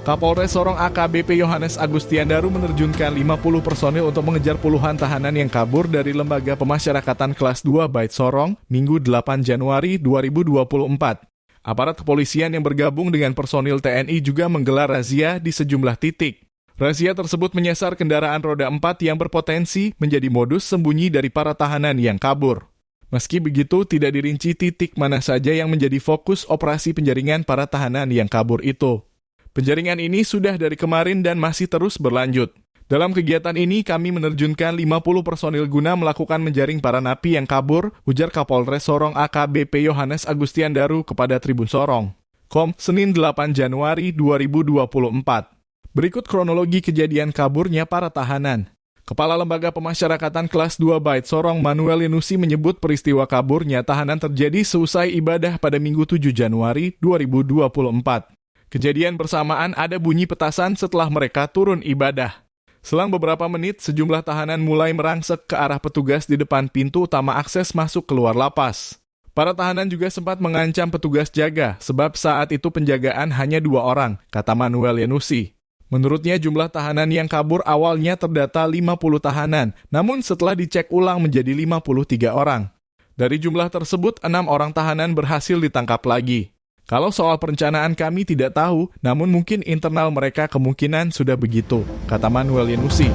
Kapolres Sorong AKBP Yohanes Agustiandaru menerjunkan 50 personil untuk mengejar puluhan tahanan yang kabur dari Lembaga Pemasyarakatan Kelas 2 Bait Sorong, Minggu 8 Januari 2024. Aparat kepolisian yang bergabung dengan personil TNI juga menggelar razia di sejumlah titik. Razia tersebut menyasar kendaraan roda 4 yang berpotensi menjadi modus sembunyi dari para tahanan yang kabur. Meski begitu, tidak dirinci titik mana saja yang menjadi fokus operasi penjaringan para tahanan yang kabur itu. Penjaringan ini sudah dari kemarin dan masih terus berlanjut. Dalam kegiatan ini, kami menerjunkan 50 personil guna melakukan menjaring para napi yang kabur, ujar Kapolres Sorong AKBP Yohanes Agustiandaru kepada Tribun Sorong. Senin 8 Januari 2024. Berikut kronologi kejadian kaburnya para tahanan. Kepala Lembaga Pemasyarakatan Kelas 2 Bait Sorong Manuel Yenusi menyebut peristiwa kaburnya tahanan terjadi seusai ibadah pada Minggu 7 Januari 2024. Kejadian bersamaan ada bunyi petasan setelah mereka turun ibadah. Selang beberapa menit, sejumlah tahanan mulai merangsek ke arah petugas di depan pintu utama akses masuk keluar lapas. Para tahanan juga sempat mengancam petugas jaga, sebab saat itu penjagaan hanya 2 orang, kata Manuel Yenusi. Menurutnya jumlah tahanan yang kabur awalnya terdata 50 tahanan, namun setelah dicek ulang menjadi 53 orang. Dari jumlah tersebut, 6 orang tahanan berhasil ditangkap lagi. Kalau soal perencanaan kami tidak tahu, namun mungkin internal mereka kemungkinan sudah begitu, kata Manuel Yenusi.